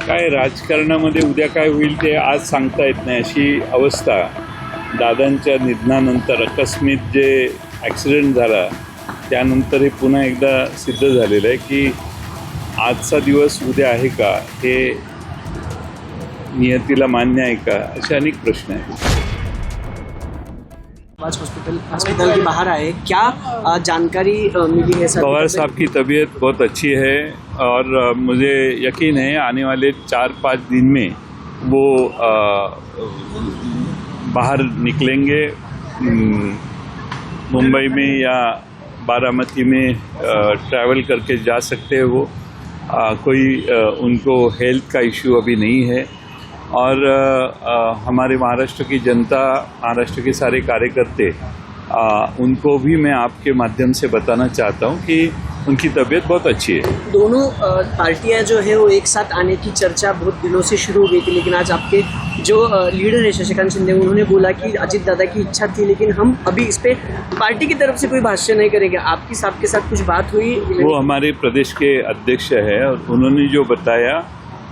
काय राजकारणामध्ये उद्या काय होईल ते आज सांगता येत नाही अशी अवस्था. दादांच्या निधनानंतर आकस्मिक जे ॲक्सिडेंट झाला त्यानंतर हे पुन्हा एकदा सिद्ध झालेलं आहे की आजचा दिवस उद्या आहे का, हे नियतीला मान्य आहे का, असे अनेक प्रश्न आहेत. हॉस्पिटल के बाहर आए, क्या जानकारी मिली है सर? पवार साहब की तबीयत बहुत अच्छी है और मुझे यकीन है आने वाले 4-5 दिन में वो बाहर निकलेंगे. मुंबई में या बारामती में ट्रैवल करके जा सकते हैं वो. कोई उनको हेल्थ का इश्यू अभी नहीं है और हमारे महाराष्ट्र की जनता, महाराष्ट्र के सारे कार्यकर्ते, उनको भी मैं आपके माध्यम से बताना चाहता हूं कि उनकी तबीयत बहुत अच्छी है. दोनों पार्टियां जो है वो एक साथ आने की चर्चा बहुत दिनों से शुरू हो गई थी, लेकिन आज आपके जो लीडर है शशिकांत शिंदे, उन्होंने बोला कि अजित दादा की इच्छा थी लेकिन हम अभी इस पे पार्टी की तरफ से कोई भाष्य नहीं करेंगे. आपकी साहब के साथ कुछ बात हुई? वो हमारे प्रदेश के अध्यक्ष है और उन्होंने जो बताया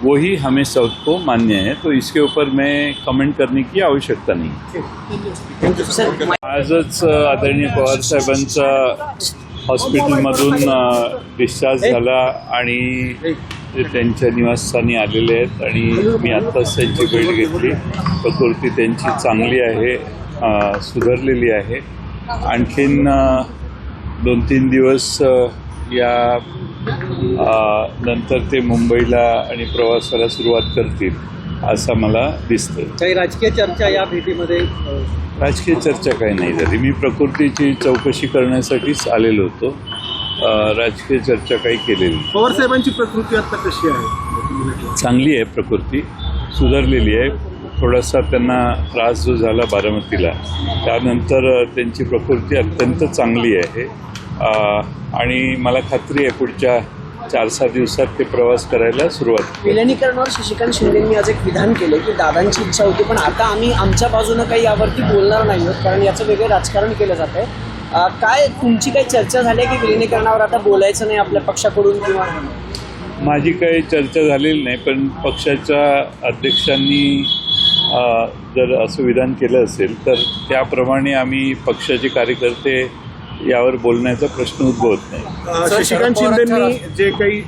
वही हमें सबको मान्य है, तो इसके ऊपर मैं कमेंट करने की आवश्यकता नहीं. आजच आदरणीय पवार साहेबांचा हॉस्पिटलमधून डिस्चार्ज झाला आणि ते त्यांच्या निवासस्थानी आलेले आहेत आणि मी आत्ताच त्यांची भेट घेतली. प्रकृती त्यांची चांगली आहे, सुधारलेली आहे. आणखीन 2-3 दिवस या नंतर ते मुंबईला आणि प्रवासाला सुरुवात करतील असं मला दिसतं. काही राजकीय चर्चा या भेटीमध्ये? राजकीय चर्चा काही नाही झाली. मी प्रकृतीची चौकशी करण्यासाठीच आलेलो होतो. राजकीय चर्चा काही केलेली. पवार साहेबांची प्रकृती आता कशी आहे? चांगली आहे, प्रकृती सुधारलेली आहे. थोडासा त्यांना त्रास जो झाला बारामतीला त्यानंतर त्यांची प्रकृती अत्यंत चांगली आहे आणि मला खात्री आहे पुढच्या 4-6 दिवसात ते प्रवास करायला सुरुवात. विलिनीकरणावर शशिकांत शिंदेंनी आज एक विधान केले की दादांची इच्छा होती पण आता आम्ही आमच्या बाजूनं काही यावरती बोलणार नाही आहोत कारण याचं वेगळं राजकारण केलं जात आहे. काय तुमची काही चर्चा झाली आहे की विलिनीकरणावर आता बोलायचं नाही आपल्या पक्षाकडून? किंवा माझी काही चर्चा झालेली नाही, पण पक्षाच्या अध्यक्षांनी जर असं विधान केलं असेल तर त्याप्रमाणे आम्ही पक्षाचे कार्यकर्ते यावर बोलण्याचा प्रश्न उद्भवत नाही. शशिकांत शिंदेंनी जे काही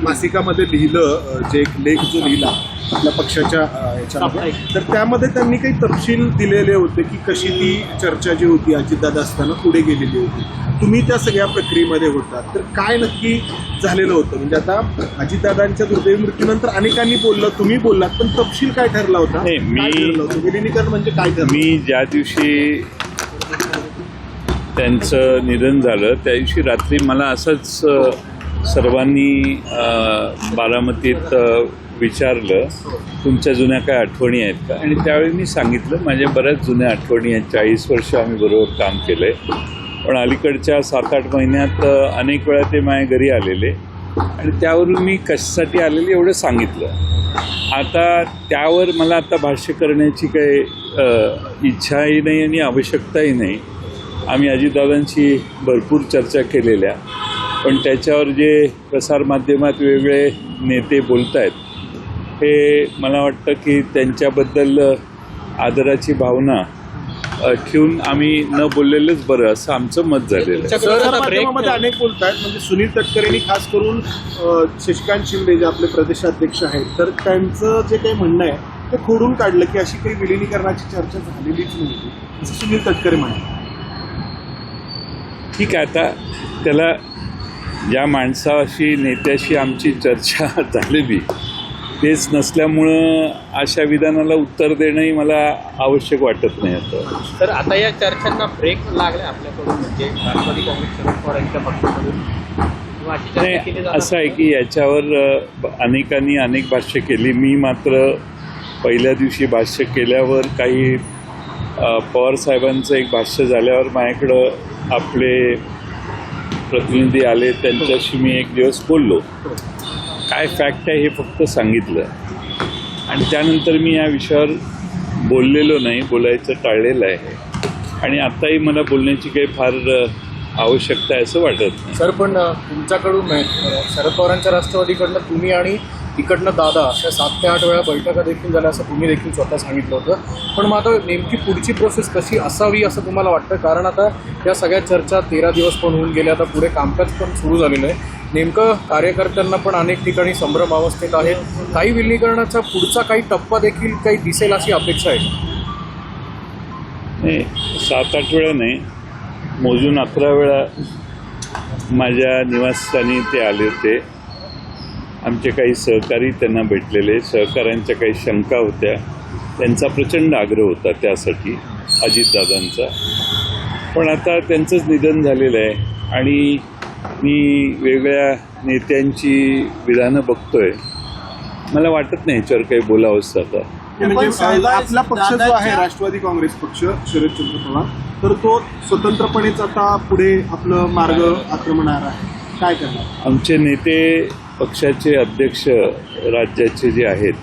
मासिकामध्ये लिहिलं, जे एक लेख जो लिहिला आपल्या पक्षाच्या याच्यामध्ये, तर त्यामध्ये त्यांनी काही तपशील दिलेले होते की कशी ती चर्चा जी होती अजितदादा असताना पुढे गेलेली होती. तुम्ही त्या सगळ्या प्रक्रियेमध्ये होतात, तर काय नक्की झालेलं होतं? म्हणजे आता अजितदादांच्या दुर्दैवी मृत्यूनंतर अनेकांनी बोललं, तुम्ही बोललात, पण तपशील काय ठरला होता? विलिनीकरण म्हणजे काय ठरलं? मी ज्या दिवशी त्यांचं निधन झालं त्या दिवशी रात्री मला असंच सर्वांनी बारामतीत विचारलं तुमच्या जुन्या काय आठवणी आहेत का, आणि त्यावेळी मी सांगितलं माझ्या बऱ्याच जुन्या आठवणी आहेत. 40 वर्ष आम्ही बरोबर काम केलं आहे, पण अलीकडच्या 7-8 महिन्यात अनेक वेळा ते माझ्या घरी आलेले आणि त्यावरून मी कशासाठी आलेले एवढं सांगितलं. आता त्यावर मला आता भाष्य करण्याची काही इच्छाही नाही आणि आवश्यकताही नाही. आम्ही अजितदादांची भरपूर चर्चा केलेल्या, पण त्याच्यावर जे प्रसारमाध्यमात वेगवेगळे नेते बोलत आहेत हे मला वाटतं की त्यांच्याबद्दल आदराची भावना ठेवून आम्ही न बोललेलंच बरं असं आमचं मत झालेलं आहे. प्रसारमाध्यमामध्ये अनेक बोलत आहेत, म्हणजे सुनील तटकरेंनी खास करून शशिकांत शिंदे जे आपले प्रदेशाध्यक्ष आहेत तर त्यांचं जे काही म्हणणं आहे ते खोडून काढलं की अशी काही विलिनीकरणाची चर्चा झालेलीच नव्हती असं सुनील तटकरे म्हणाले. ठीक आहे, आता त्याला ज्या माणसाशी नेत्याशी आमची चर्चा झालेली तेच नसल्यामुळं अशा विधानाला उत्तर देणंही मला आवश्यक वाटत नाही. तर आता या चर्चांना ब्रेक लागला आपल्याकडून, म्हणजे राष्ट्रवादी काँग्रेस शरद पवार यांच्या पक्षाकडून? नाही, असं आहे की याच्यावर अनेकांनी अनेक भाष्य केली. मी मात्र पहिल्या दिवशी भाष्य केल्यावर काही पवार साहेबांचं एक भाष्य झाल्यावर माझ्याकडं आपले प्रतिनिधी आले, त्यांच्याशी मी एक दिवस बोललो. काय फॅक्ट आहे हे फक्त सांगितलं आणि त्यानंतर मी या विषयावर बोललेलो नाही, बोलायचं टाळलेलं आहे आणि आत्ताही मला बोलण्याची काही फार आवश्यकता आहे असं वाटत नाही. सर, पण तुमच्याकडून शरद पवारांच्या राष्ट्रवादीकडनं तुम्ही आणि तिकडनं दादा अशा 7 ते 8 वेळा बैठका देखील झाल्या असं तुम्ही देखील स्वतः सांगितलं होतं. पण मग आता नेमकी पुढची प्रोसेस कशी असावी असं तुम्हाला वाटतं? कारण आता या सगळ्या चर्चा 13 दिवस पण होऊन गेले, आता पुढे कामकाज पण सुरू झालेलं आहे. नेमकं कार्यकर्त्यांना पण अनेक ठिकाणी संभ्रम अवस्थेत आहेत. काही विलीनीकरणाचा पुढचा काही टप्पा देखील काही दिसेल अशी अपेक्षा आहे? नाही, 7-8 वेळा नाही, मोजून 11 वेळा माझ्या निवासस्थानी ते आले होते. आमचे काही सहकारी त्यांना भेटलेले, सहकाऱ्यांच्या काही शंका होत्या, त्यांचा प्रचंड आग्रह होता त्यासाठी अजितदादांचा. पण आता त्यांचंच निधन झालेलं आहे आणि मी वेगळ्या नेत्यांची विधानं बघतोय. मला वाटत नाही याच्यावर काही बोलावंसं आता. म्हणजे आपला पक्ष जो आहे राष्ट्रवादी काँग्रेस पक्ष शरदचंद्र पवार, तर तो स्वतंत्रपणेच आता पुढे आपलं मार्ग आक्रमणार आहे. काय करणार? आमचे नेते, पक्षाचे अध्यक्ष राज्याचे जे आहेत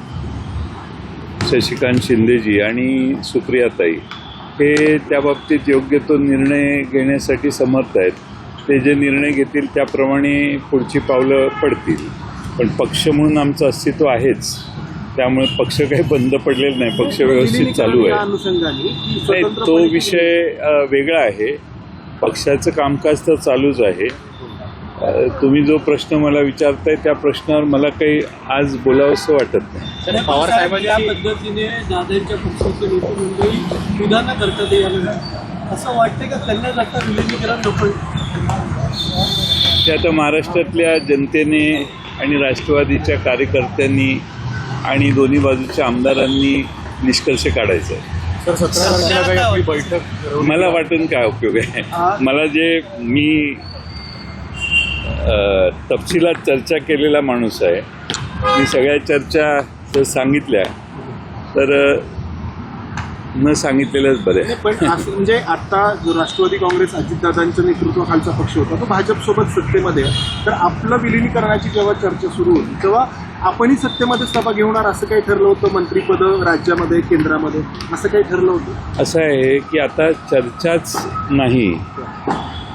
शशिकांत शिंदेजी आणि सुप्रियाताई, हे त्या बाबतीत योग्य तो निर्णय घेण्यासाठी समर्थ आहेत. ते जे निर्णय घेतील त्याप्रमाणे पुढची पावलं पडतील. पण पक्ष म्हणून आमचं अस्तित्व आहेच, त्यामुळे पक्ष काही बंद पडलेला नाही, पक्ष व्यवस्थित चालू आहे. नाही, तो विषय वेगळा आहे. पक्षाचं कामकाज तर चालूच आहे. तुम्ही जो प्रश्न मला विचारताय त्या प्रश्नावर मला काही आज बोलावंसं वाटत नाही. पवार साहेबांची या पद्धतीने दादांच्या पक्षाचे नेते मंडळी सुधारणा करतात याला असं वाटतं का त्यांना आता विलीनीकरण नको? ते आता महाराष्ट्रातल्या जनतेने आणि राष्ट्रवादीच्या कार्यकर्त्यांनी आणि दोन्ही बाजूच्या आमदारांनी निष्कर्ष काढायचा आहे. सर 17 तारखेला काही आपली बैठक ठरवली? मला वाटून काय उपयोग आहे? मला जे मी तपशिलात चर्चा केलेला माणूस आहे, मी सगळ्या चर्चा जर सांगितल्या तर न सांगितलेलंच बरं आहे. पण असं म्हणजे आता जो राष्ट्रवादी काँग्रेस अजितदादांच्या नेतृत्वाखालचा पक्ष होता तो भाजपसोबत सत्तेमध्ये आहे, तर आपलं विलिनीकरणाची जेव्हा चर्चा सुरू होती तेव्हा आपणही सत्तेमध्ये सभा घेणार असं काही ठरलं होतं? मंत्रिपद राज्यामध्ये, केंद्रामध्ये असं काही ठरलं होतं? असं आहे की आता चर्चाच नाही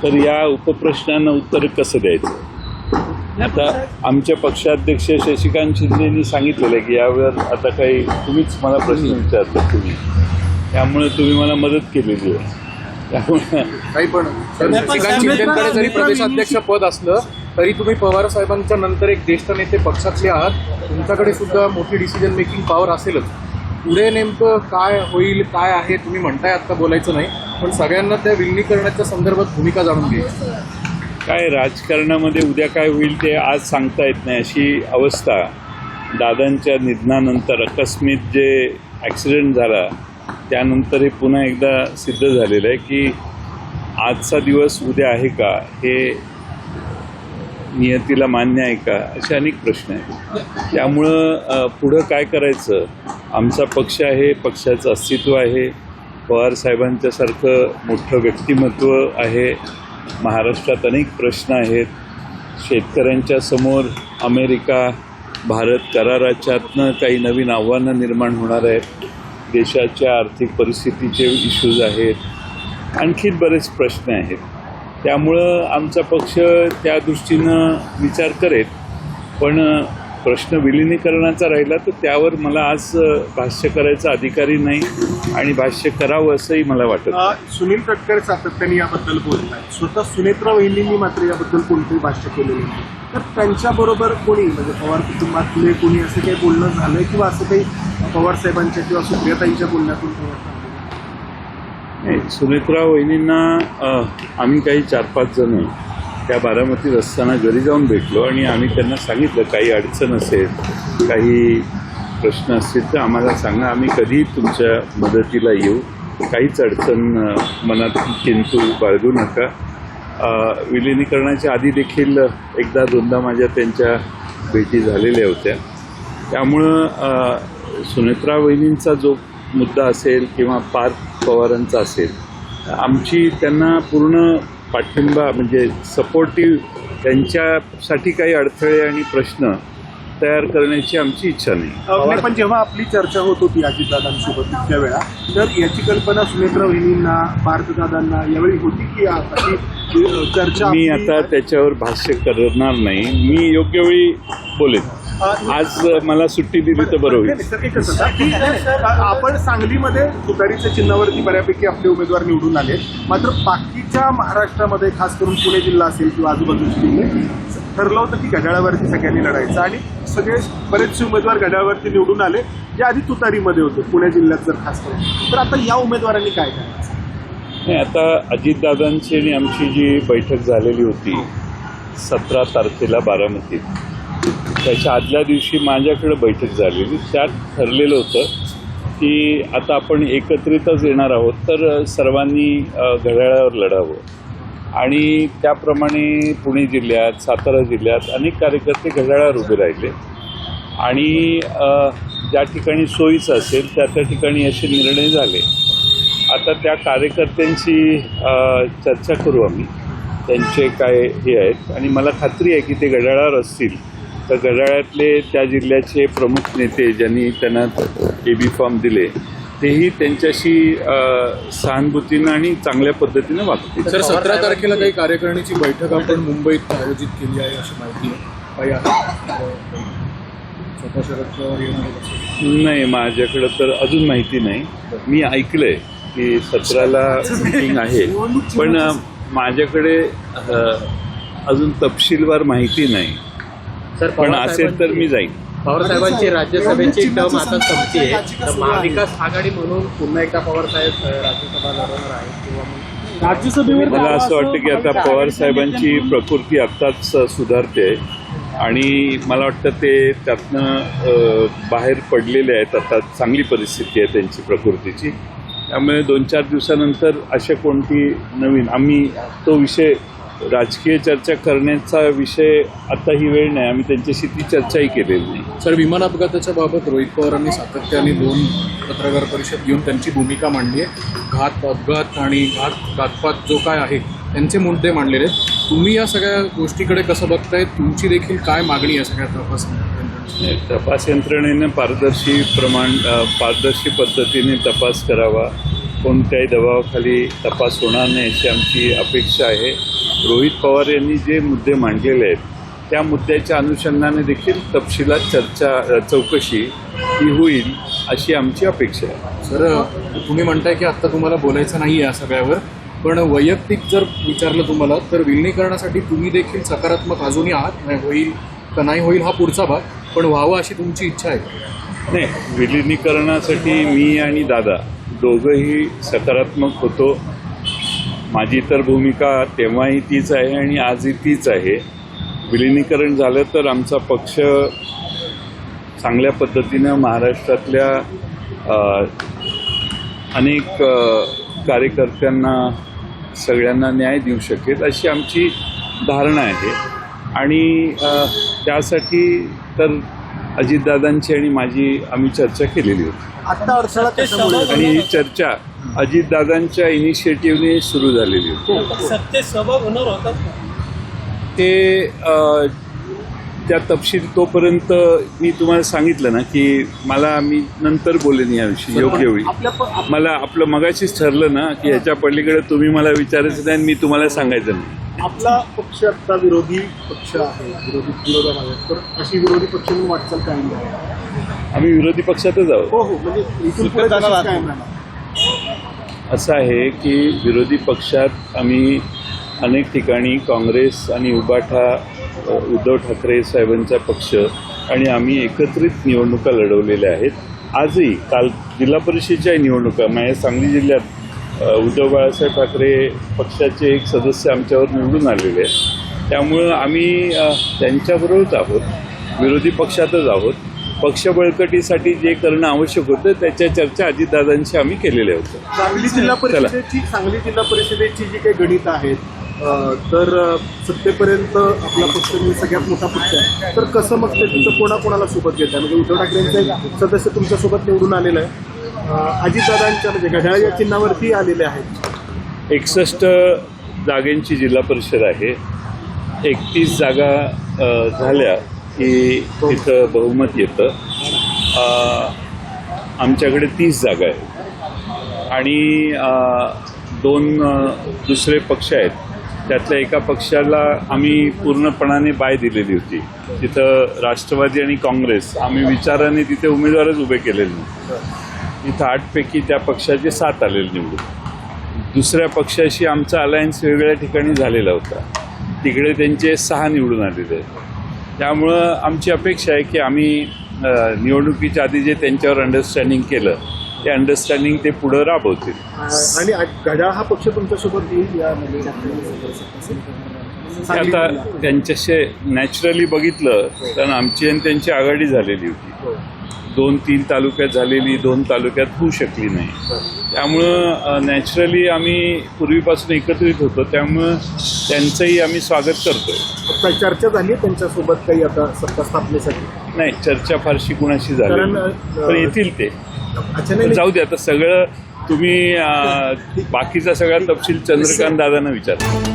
तर या उपप्रश्नांना उत्तर कसं द्यायचं? आता आमच्या पक्षाध्यक्ष शशिकांत शिंदेंनी सांगितलेलं आहे की यावर आता काही तुम्हीच मला प्रश्न विचारला तुम्ही, त्यामुळे तुम्ही मला मदत केलेली आहे. त्यामुळे काही पण शशिकांत शिंदेकडे जरी प्रदेशाध्यक्ष पद असलं तरी तुम्ही पवार साहेबांच्या नंतर एक ज्येष्ठ नेते पक्षातले आहात, तुमच्याकडे सुद्धा मोठी डिसिजन मेकिंग पॉवर असेलच. पुढे नेमकं काय होईल, काय आहे तुम्ही म्हणताय आता बोलायचं नाही, पण सगळ्यांना त्या विलिनीकरणाच्या संदर्भात भूमिका जाणून घ्यायची. काय राजकारणामध्ये उद्या काय होईल ते आज सांगता येत नाही अशी अवस्था. दादांच्या निधनानंतर आकस्मिक जे ॲक्सिडेंट झाला त्यानंतर हे पुन्हा एकदा सिद्ध झालेलं आहे की आजचा दिवस उद्या आहे का, हे नियतीला मान्य आहे का, असे अनेक प्रश्न आहेत. त्यामुळं पुढं काय करायचं? आमचा पक्ष आहे, पक्षाचं अस्तित्व आहे, पवारसाहेबांच्यासारखं मोठं व्यक्तिमत्व आहे, महाराष्ट्रात अनेक प्रश्न आहेत, शेतकऱ्यांच्या समोर अमेरिका भारत कराराच्यातनं काही नवीन आव्हानं निर्माण होणार आहेत, देशाच्या आर्थिक परिस्थितीचे इश्यूज आहेत, आणखीन बरेच प्रश्न आहेत. त्यामुळं आमचा पक्ष त्या दृष्टीनं विचार करेल. पण प्रश्न विलिनीकरणाचा राहिला तर त्यावर मला आज भाष्य करायचा अधिकारी नाही आणि भाष्य करावं असंही मला वाटतं. सुनील तटकरे सातत्याने याबद्दल बोलत आहेत. स्वतः सुनेत्रा वहिनींनी मात्र याबद्दल कोणतेही भाष्य केलेलं नाही. तर त्यांच्याबरोबर कोणी म्हणजे पवार कुटुंबातले कोणी असं काही बोलणं झालं किंवा असं काही पवारसाहेबांच्या किंवा सुप्रियाताईंच्या बोलण्यातून नाही, सुनेत्रा वहिनींना आम्ही काही 4-5 जण त्या बारामतीत असताना घरी जाऊन भेटलो आणि आम्ही त्यांना सांगितलं काही अडचण असेल, काही प्रश्न असतील तर आम्हाला सांगा, आम्ही कधीही तुमच्या मदतीला येऊ, काहीच अडचण मनात किंतु बाळगू नका. विलिनीकरणाच्या आधी देखील 1-2दा माझ्या त्यांच्या भेटी झालेल्या होत्या. त्यामुळं सुनेत्रा वहिनींचा जो मुद्दा असेल किंवा पार्थ पवारांचा असेल, आमची त्यांना पूर्ण पाठिंबा म्हणजे सपोर्टिव्ह, त्यांच्यासाठी काही अडथळे आणि प्रश्न तयार करण्याची आमची इच्छा नाही. पण जेव्हा आपली चर्चा होत होती अजितदादांसोबत इतक्या वेळा, तर याची कल्पना सुनेत्रा वहिनींना, पार्थदादांना यावेळी होती की अशी चर्चा मी आपली- आता त्याच्यावर भाष्य करणार नाही. मी योग्य वेळी बोलेन. आज मला सुट्टी दिली तर बरं नाही, होईल. नाही, सर, एकच होता की आपण सांगलीमध्ये तुतारीच्या चिन्हावरती बऱ्यापैकी आपले उमेदवार निवडून आले, मात्र बाकीच्या महाराष्ट्रामध्ये खास करून पुणे जिल्हा असेल किंवा आजूबाजूचे जिल्हे ठरलं होतं की घड्याळावरती सगळ्यांनी लढायचं आणि सगळे बरेचसे उमेदवार घड्याळावरती निवडून आले जे आधी तुतारीमध्ये होते पुणे जिल्ह्यात जर खास करून. तर आता या उमेदवारांनी काय करायचं? नाही, आता अजितदादांची आणि आमची जी बैठक झालेली होती 17 तारखेला बारामतीत, त्याच्या आदल्या दिवशी माझ्याकडे बैठक झालेली. त्यात ठरलेलं होतं की आता आपण एकत्रितच येणार आहोत, तर सर्वांनी घड्याळावर लढावं. आणि त्याप्रमाणे पुणे जिल्ह्यात, सातारा जिल्ह्यात अनेक कार्यकर्ते घड्याळावर उभे राहिले आणि ज्या ठिकाणी सोयीचं असेल त्या ठिकाणी असे निर्णय झाले. आता त्या कार्यकर्त्यांची चर्चा करू आम्ही, त्यांचे काय हे आहेत, आणि मला खात्री आहे की ते घड्याळावर असतील तर घड्याळातले त्या जिल्ह्याचे प्रमुख नेते ज्यांनी त्यांना AB फॉर्म दिले तेही त्यांच्याशी सहानुभूतीनं आणि चांगल्या पद्धतीनं वागतील. सर 17 तारखेला काही कार्यकारिणीची बैठक आपण मुंबईत आयोजित केली आहे अशी माहिती आहे. काही आहे स्वतः शरद पवार येणार आहेत? नाही, माझ्याकडं तर अजून माहिती नाही. मी ऐकलं आहे की 17ला मीटिंग आहे, पण माझ्याकडे अजून तपशीलवार माहिती नाही. पण असेल तर मी जाईन. पवारसाहेबांची राज्यसभेची टर्म आता संपते आहे, तर महाविकास आघाडी म्हणून पुन्हा एकदा पवारसाहेब राज्यसभा लढवणार आहेत किंवा मग राज्यसभेवर मला असं वाटतं की आता पवार साहेबांची प्रकृती आत्ताच सुधारते आणि मला वाटतं ते त्यातनं बाहेर पडलेले आहेत. आता चांगली परिस्थिती आहे त्यांची प्रकृतीची. त्यामुळे 2-4 दिवसानंतर अशा कोणती नवीन आम्ही तो विषय राजकीय चर्चा करण्याचा विषय आता ही वेळ नाही. आम्ही त्यांच्याशी ती चर्चाही केलेली नाही. सर विमान अपघाताच्या बाबत रोहित पवारांनी सातत्याने 2 पत्रकार परिषद घेऊन त्यांची भूमिका मांडली आहे. घात अपघात आणि घातपात जो काय आहे त्यांचे मुद्दे मांडलेले आहेत. तुम्ही या सगळ्या गोष्टीकडे कसं बघताय? तुमची देखील काय मागणी आहे सगळ्या तपास यंत्रणेनं पारदर्शी पद्धतीने तपास करावा. कोणत्याही दबावाखाली तपास होणार नाही अशी आमची अपेक्षा आहे. रोहित पवार यांनी जे मुद्दे मांडलेले आहेत त्या मुद्द्याच्या अनुषंगाने देखील तपशिलात चौकशी ही होईल अशी आमची अपेक्षा आहे. सर तुम्ही म्हणताय की आत्ता तुम्हाला बोलायचं नाही या सगळ्यावर, पण वैयक्तिक जर विचारलं तुम्हाला तर विलिनीकरणासाठी तुम्ही देखील सकारात्मक अजूनही आहात? नाही होईल का नाही होईल हा पुढचा भाग, पण व्हावं अशी तुमची इच्छा आहे? नाही, विलिनीकरणासाठी मी आणि दादा दोघंही सकारात्मक होतो. माझी तर भूमिका तेव्हाही तीच आहे आणि आजही तीच आहे. विलिनीकरण झालं तर आमचा पक्ष चांगल्या पद्धतीनं महाराष्ट्रातल्या अनेक कार्यकर्त्यांना सगळ्यांना न्याय देऊ शकेल अशी आमची धारणा आहे. आणि त्यासाठी तर अजितदादांची आणि आम्ही चर्चा केलेली होती. आता अडथळा कशामुळे? आणि ही चर्चा अजितदादांच्या इनिशिएटिव्हने सुरू झालेली होती. सत्तेत सहभाग होणार होतात का? ते त्या तपशील तोपर्यंत मी तुम्हाला सांगितलं ना की मी नंतर बोलेन याविषयी योग्य वेळी. मला आपलं मगाशीच ठरलं ना की ह्याच्या पलीकडे तुम्ही मला विचारायचं नाही आणि मी तुम्हाला सांगायचं नाही. आपला पक्ष आता विरोधी पक्ष आहे, विरोधात आहे, तर अशी विरोधी पक्ष म्हणून वाटचाल कायम राहील? आम्ही विरोधी पक्षातच आहोत. हो हो, म्हणजे इथून पुढे तशीच कायम राहणार? असं आहे की विरोधी पक्षात आम्ही अनेक ठिकाणी काँग्रेस आणि उभाठा, उद्धव ठाकरे साहेबांचा पक्ष आणि आम्ही एकत्रित निवडणुका लढवलेल्या आहेत. आजही काल जिल्हा परिषदेच्या निवडणुका माझ्या सांगली जिल्ह्यात उद्धव बाळासाहेब ठाकरे पक्षाचे एक सदस्य आमच्यावर निवडून आलेले आहेत. त्यामुळं आम्ही त्यांच्याबरोबरच आहोत, विरोधी पक्षातच आहोत. पक्ष बळकटीसाठी जे करणं आवश्यक होतं त्याच्या चर्चा अजितदादांशी आम्ही केलेल्या होत्या. सांगली जिल्हा परिषदेची जी काही गणित आहेत तर सत्तेपर्यंत आपला पक्ष सगळ्यात मोठा पक्ष आहे, तर कसं मग ते तिथं कोणाकोणाला सोबत घेत आहे? म्हणजे उद्धव ठाकरेंचा एक सदस्य तुमच्यासोबत निवडून आलेला आहे, अजितदादांच्या म्हणजे घड्याळ या चिन्हावरती आलेले आहेत. 61 जागांची जिल्हा परिषद आहे. 31 जागा झाल्या की तिथं बहुमत येतं. आमच्याकडे 30 जागा आहेत आणि 2 दुसरे पक्ष आहेत त्यातल्या एका पक्षाला आम्ही पूर्णपणाने बाय दिलेली होती. तिथं राष्ट्रवादी आणि काँग्रेस आम्ही विचाराने तिथे उमेदवारच उभे केलेले नाही. इथं 8 पैकी त्या पक्षाचे 7 आलेले निवडून. दुसऱ्या पक्षाशी आमचा अलायन्स वेगळ्या ठिकाणी झालेला होता, तिकडे त्यांचे 6 निवडून आलेले आहेत. त्यामुळं आमची अपेक्षा आहे की आम्ही निवडणुकीच्या आधी जे त्यांच्यावर अंडरस्टँडिंग केलं ते अंडरस्टँडिंग ते पुढं राबवतील. आणि घड्याळ हा पक्ष तुमच्यासोबत येईल यामध्ये आता त्यांच्याशी नॅचरली बघितलं तर आमची आणि त्यांची आघाडी झालेली होती. 2-3 तालुक्यात झालेली, 2 तालुक्यात होऊ शकली नाही. त्यामुळं नॅचरली आम्ही पूर्वीपासून एकत्रित होतो, त्यामुळं त्यांचंही आम्ही स्वागत करतोय. चर्चा झाली त्यांच्यासोबत काही आता सत्ता स्थापनेसाठी? नाही, चर्चा फारशी कुणाशी झाली कारण, नाही. पण येतील ते. अच्छा, नाही जाऊ दे आता सगळं तुम्ही बाकीचा सगळा तपशील चंद्रकांत दादांना विचारा.